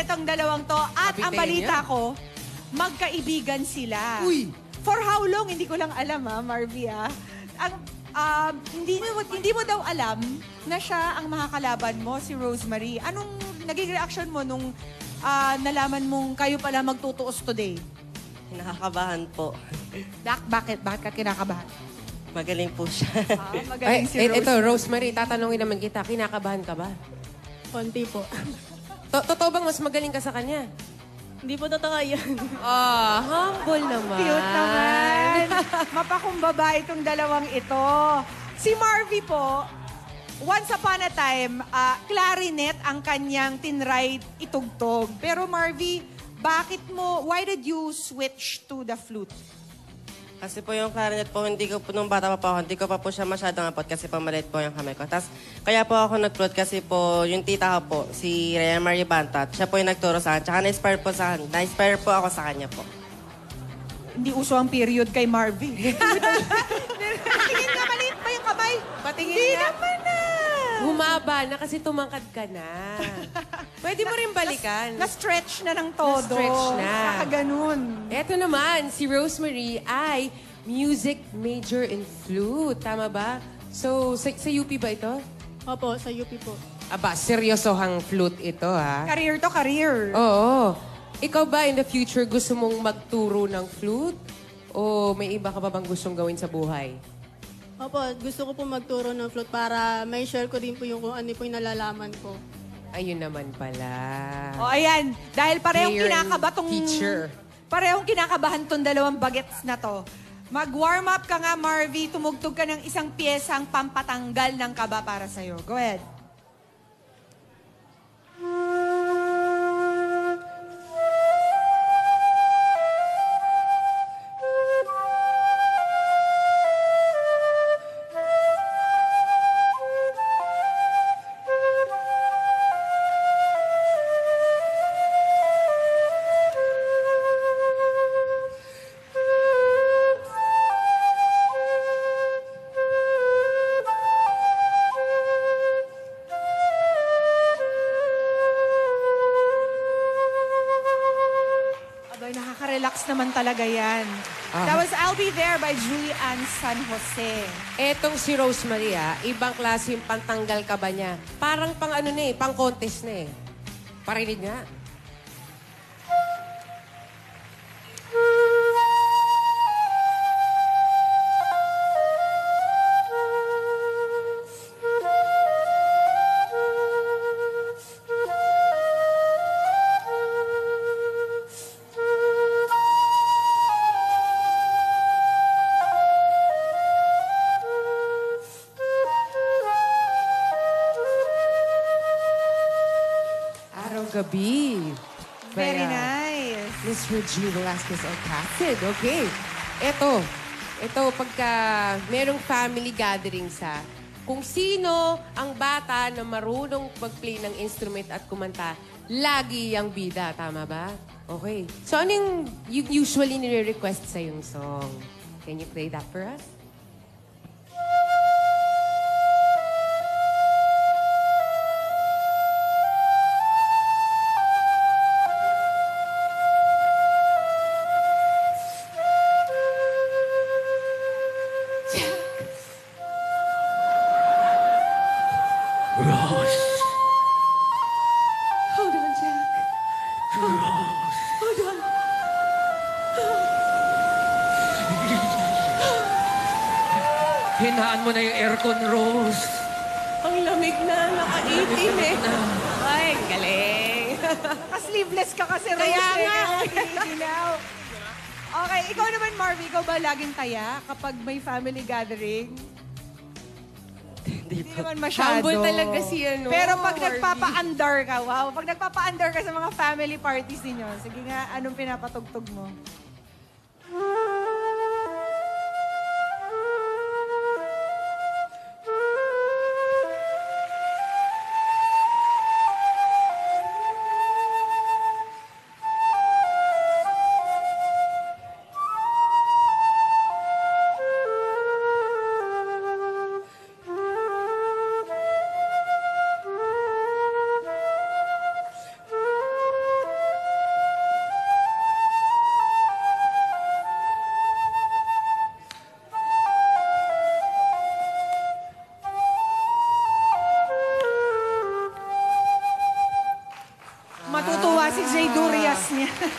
itong dalawang to. At ang balita ko, magkaibigan sila. Uy! For how long? Hindi ko lang alam, Marvy, hindi mo daw alam na siya ang makakalaban mo, si Rosemary. Anong naging reaction mo nung nalaman mong kayo pala magtutuos today? Nakakabahan po. Bakit? Bakit ka kinakabahan? Magaling po siya. Magaling si Rosemary. Ito, Rosemary, tatanungin naman kita, kinakabahan ka ba? Konti po. Totoo bang mas magaling ka sa kanya? Hindi po totoo yan. Humble naman. Cute naman. Mapakumbaba itong dalawang ito. Si Marvy po, once upon a time, clarinet ang kanyang tinry itugtog. Pero Marvy, why did you switch to the flute? Kasi po yung clarinet po, nung bata pa po ako, hindi ko pa po siya masyadong apot kasi pamalit po yung kamay ko. Tapos, kaya po ako nag-flute kasi po, yung tita ko po, si Rhea Marie Bantat, siya po yung nagturo sa akin. Tsaka na-inspire po ako sa kanya po. Hindi uso ang period kay Marvy. Patingin nga, maliit pa yung kamay. Patingin Hindi nga. naman na. Humaba na kasi tumangkad ka na. Pwede mo rin balikan. Na-stretch na ng todo. Na-stretch na. Nakaganon. Eto naman, si Rosemary ay music major in flute. Tama ba? So, sa UP ba ito? Opo, sa UP po. Aba, seryosohang flute ito, ha? Career to career. Oo. Ikaw ba in the future gusto mong magturo ng flute? O may iba ka ba bang gustong gawin sa buhay? Opo, gusto ko po magturo ng flute para may share ko din po yung kung ano po yung nalalaman ko. Ayun naman pala. O ayan, dahil parehong Player and kinakaba tong... teacher. Parehong kinakabahan tong dalawang bagets na to. Mag-warm up ka nga, Marvy. Tumugtog ka ng isang piyesang pampatanggal ng kaba para sa'yo. Go ahead. Nakaka-relax naman talaga yan. That was I'll Be There by Julie Ann San Jose. Etong si Rosemary, ibang klase yung pantanggal ka ba niya? Parang pang ano na pang contest na Parinig nga. Gabi. Very nice. Miss Regine Velasquez Alcacid. Okay. Ito, pagka merong family gatherings kung sino ang bata na marunong mag-play ng instrument at kumanta, lagi yung bida. Tama ba? Okay. So, ano yung usually nire-request sa yung song? Can you play that for us? Hold on, Jack. Hold on. Hinaan mo na yung aircon, Rose. Ang lamig na, naka-18 Ay, galing. Naka-sleeveless ka kasi, Rose. Kaya nga. Ginaw. Okay, ikaw naman, Marvy. Ikaw ba laging taya kapag may family gathering? Hindi naman masyado. Humble talaga si Pero pag Marvy. nagpapa-andar ka, pag nagpapa-andar ka sa mga family parties ninyo, sige nga, anong pinapatugtog mo?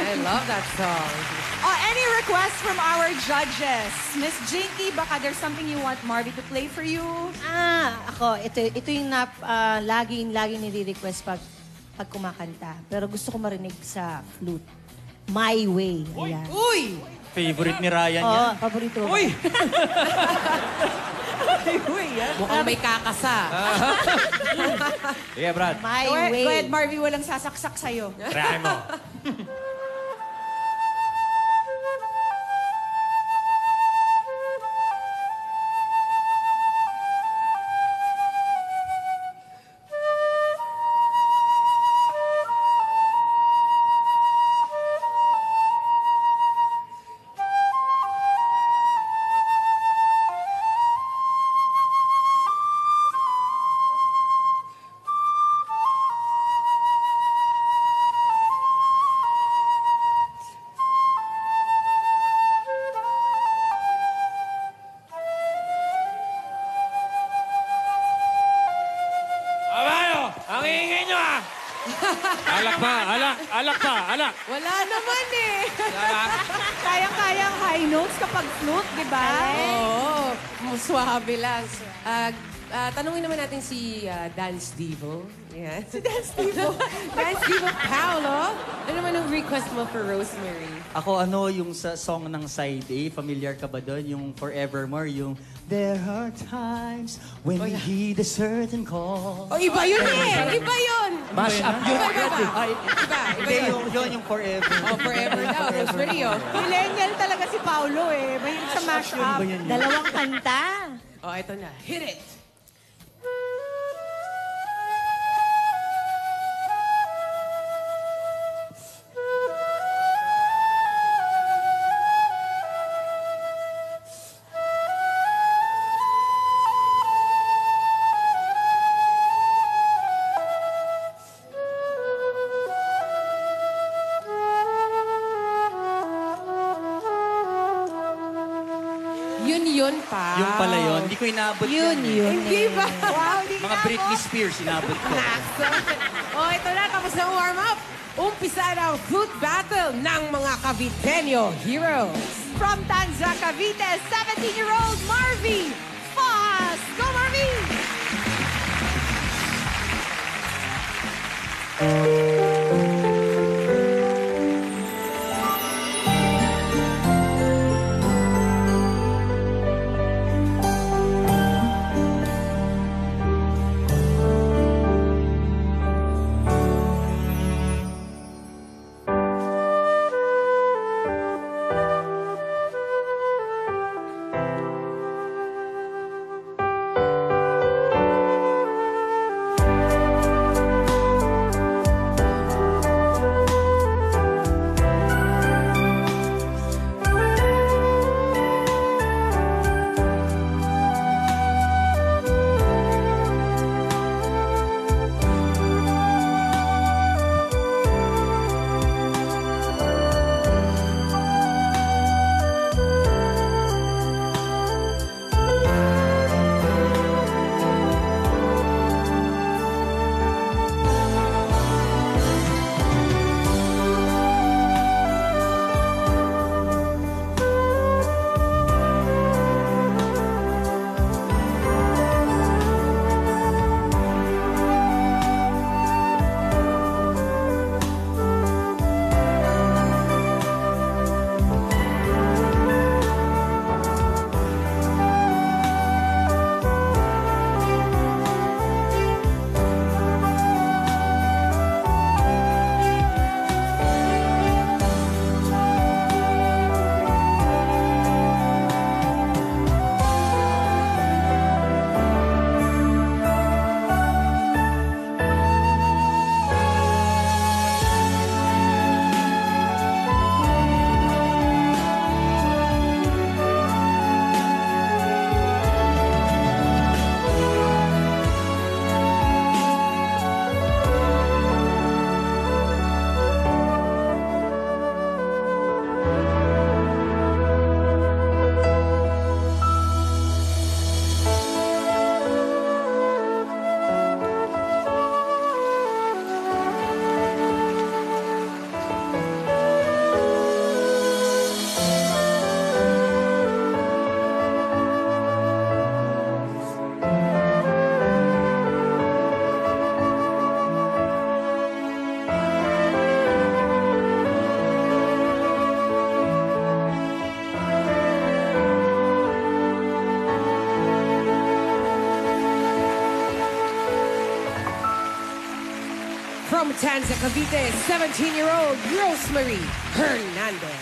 I love that song. Oh, any requests from our judges? Miss Jinky, baka there's something you want Marvy to play for you? Ako, ito yung laging nire-request pag kumakanta. Pero gusto ko marinig sa flute. My Way. Ayan. Uy! Favorite ni Ryan Oo, yan. paborito ko. Uy! Mukhang may kakasa. Yeah, Brad. My Go ahead, Way. go ahead, Marvy, walang sasaksak sa'yo. Try mo. Abayo! Ang ingay nyo ah! Alak pa! Alak! Wala naman eh. Kayang-kayang high notes kapag flute, di ba? Oo, suwabe lang. Tanungin naman natin si Dance Divo. Yan. Si Dance Divo. Dance Divo Paolo. Ano naman ang request mo for Rosemary? Ako yung sa song ng Side A, familiar ka ba doon? Yung Forevermore, yung There are times when we heed a certain call. Oh, iba yun eh! Iba yun! Mash up yun. Iba Hindi, yun. yun yung Forever. Oh, forever daw, Rosemary, oh. Millennial talaga si Paulo eh. Mahilig sa mash Yun up. ba yan? Dalawang kanta. Oh, ito na. Hit it! Yun pa. Yung pala yun. Hindi ko inabot yun. Hindi ba? Wow, di Mga Britney Spears, inabot ko. Oh, ito na. Tapos na warm-up. Umpisa na ang flute battle ng mga Caviteño heroes. From Tanza, Cavite, 17-year-old Marvy Foz. Go, Marvy! From Tanza, Cavite, 17-year-old Rosemary Hernandez.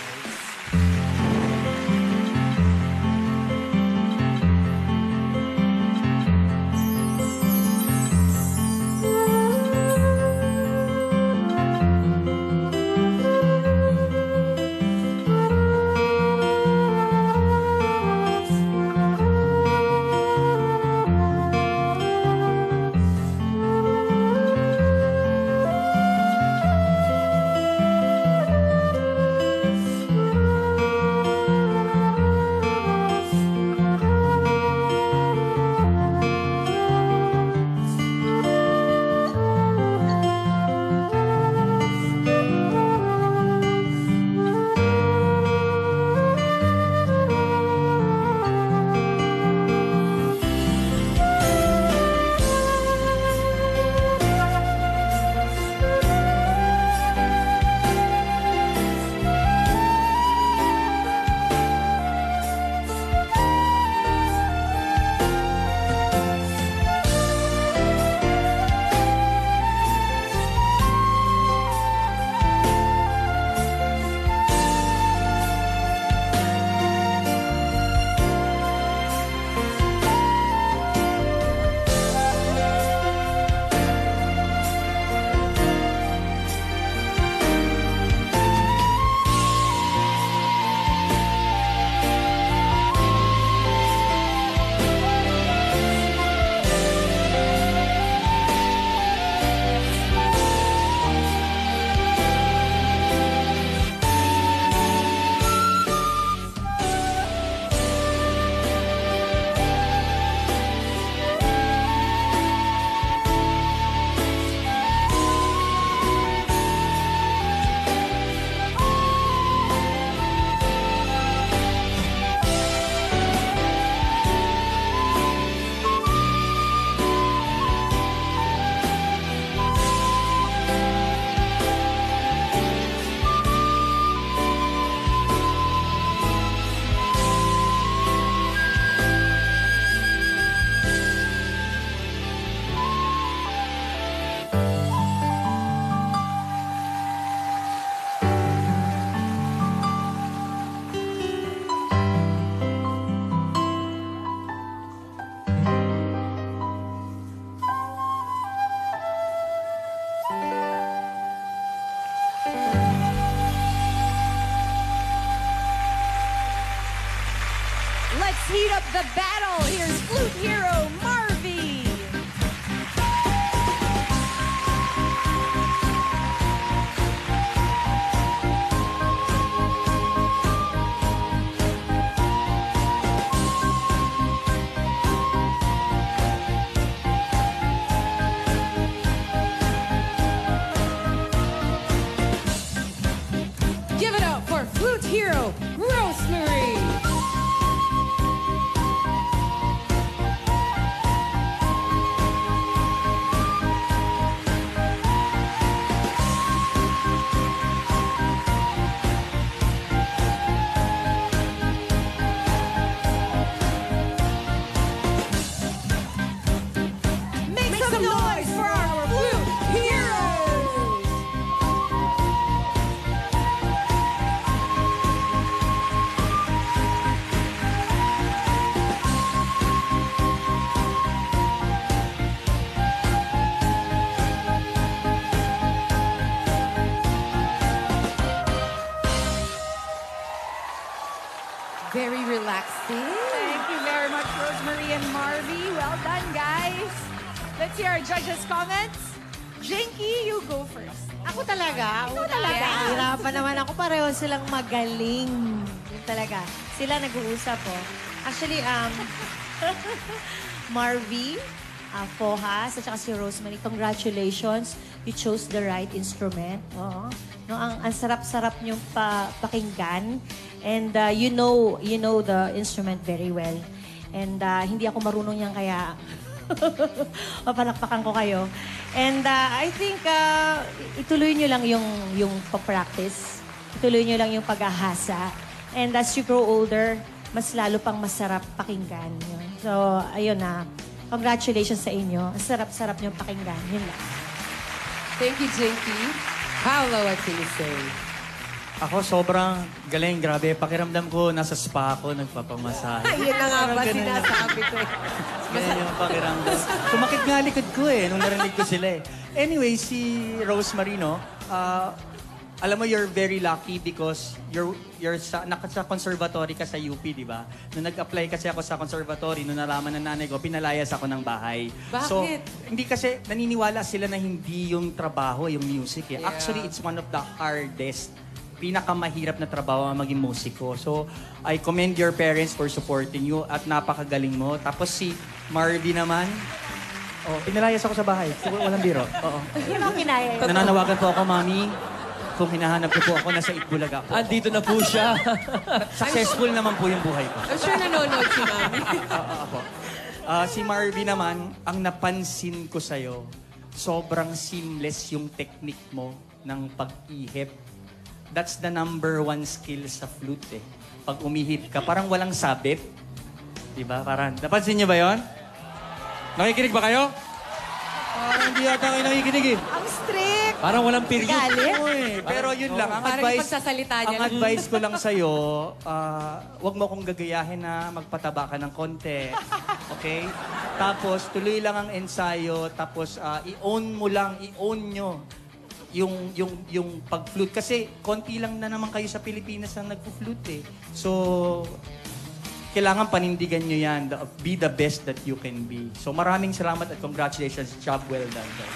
Let's heat up the battle. Here's flute hero Marvy. Give it up for flute hero Rosemary. Make some noise for our flute heroes. Very relaxing. Thank you very much, Rosemary and Marvy. Well done, guys. Let's hear our judges' comments. Jinky, you go first. Ako talaga. Ikaw talaga. Hirapan naman ako. Pareho silang magaling. Yun talaga. Sila nag-uusap, oh. Actually, Marvy, Fohas, at saka si Rosemary, congratulations. You chose the right instrument. Oo. No, ang sarap-sarap niyong pakinggan. And you know the instrument very well. And hindi ako marunong yan, kaya papalakpakan ko kayo. And I think ituloy nyo lang yung pa-practice. Ituloy nyo lang yung pag-ahasa. And as you grow older, mas lalo pang masarap pakinggan. Yun. So, ayun na. Congratulations sa inyo. Ang sarap-sarap niyong pakinggan. Yun lang. Thank you, JP. Paolo, what can you say? Ako sobrang galing, grabe. Pakiramdam ko, nasa spa ako, nagpapamasahe. Yun na nga ba Parang ganun lang. sinasabi ko eh. Ganyan yung pakiramdam. Sumakit nga likod ko eh, nung narinig ko sila eh. Anyway, si Rose Marino, alam mo, you're very lucky because sa conservatory ka sa UP, di ba? Nung nag-apply kasi ako sa conservatory, nung nalaman ng nanay ko, pinalayas ako ng bahay. Bakit? So, hindi kasi naniniwala sila na hindi yung trabaho, yung music eh. Yeah. Actually, it's one of the hardest, pinakamahirap na trabaho ang maging musiko. So, I commend your parents for supporting you at napakagaling mo. Tapos si Marvy naman, pinalayas ako sa bahay. Walang biro. Oo. Yun ang kinaya. Nananawagan po ako, Mami. Kung hinahanap niyo po ako, nasa Itbulaga po. Andito na po siya. Successful naman po yung buhay ko. I'm sure nanonood si Mami. Ako. Si Marvy naman, ang napansin ko sa'yo, sobrang seamless yung technique mo ng pag-ihip. That's the number one skill sa flute eh. Pag umihip ka, parang walang sabit. Diba? Parang, napansin niyo ba yon? Nakikinig ba kayo? Parang hindi yata kayo nakikinig eh. Ang strict! Parang walang period. Galit. Oo eh. Pero yun lang, ang Parang advice, pagsasalita niya ang lang. advice ko lang sa'yo, wag mo akong gagayahin na magpataba ka ng konti. Okay? Tapos, tuloy lang ang ensayo, tapos i-own mo lang, i-own nyo yung pag-flute. Kasi konti lang na naman kayo sa Pilipinas na nagpo-flute eh. So, kailangan panindigan nyo yan. Be the best that you can be. So, maraming salamat at congratulations. Job well done, guys.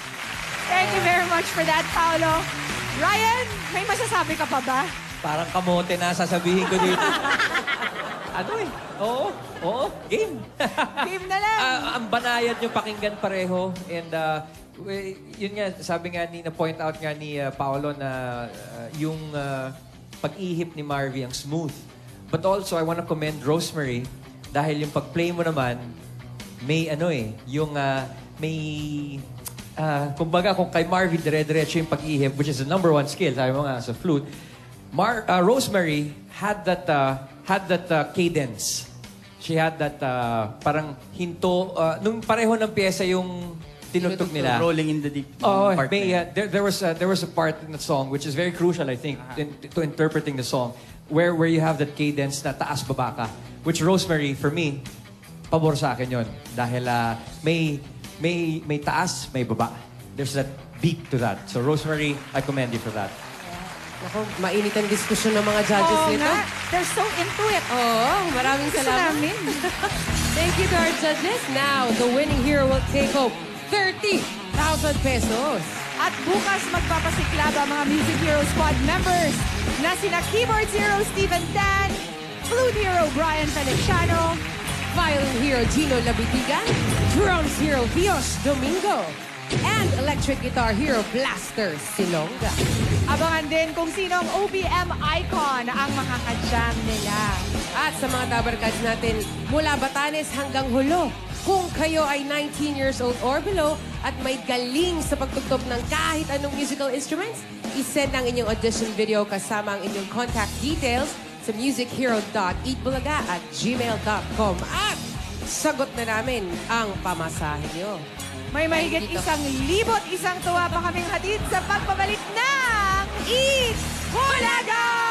Thank you very much for that, Paolo. Ryan, may masasabi ka pa ba? Parang kamote na sasabihin ko dito. Ano eh? Oo. Game. Game na lang. Ang banayad nyo pakinggan pareho. And yun nga, sabi nga na-point out nga ni Paolo na yung pag-ihip ni Marvy ang smooth. But also, I want to commend Rosemary dahil yung pag-play mo naman, may kumbaga kung kay Marvy dire-diretso yung pag-ihip, which is the number one skill, sabi mo nga sa flute, Rosemary had that cadence. She had that parang hinto, nung pareho ng pyesa yung tinugtog nila. Rolling in the deep. Part there was a part in the song which is very crucial, I think, to interpreting the song, where you have that cadence na taas-baba ka. Which Rosemary, for me, pabor sa akin yun. Dahil may taas, may baba. There's that beat to that. So Rosemary, I commend you for that. Ako, mainit ang diskusyon ng mga judges Oo nito. nga. They're so into it. Oo, maraming Gusto salamat. namin. Thank you to our judges. Now, the winning hero will take home 30,000 pesos. At bukas magpapasiklab ang mga Music Hero Squad members na sina Keyboards Hero Steven Dan, Flute Hero Brian Feliciano, Violin hero Gino Labitigan, Drums hero Vios Domingo, and Electric Guitar hero Blaster Silonga. Abangan din kung sino ang OPM icon ang makakajam nila. At sa mga tabarkads natin, mula Batanes hanggang Hulo, kung kayo ay 19 years old or below at may galing sa pagtugtog ng kahit anong musical instruments, isend ang inyong audition video kasama ang inyong contact details sa musichero.eatbulaga@gmail.com at sagot na namin ang pamasahe nyo. May mahigit 1,100 tuwa pa kaming hatid sa pagbabalik ng Eat Bulaga!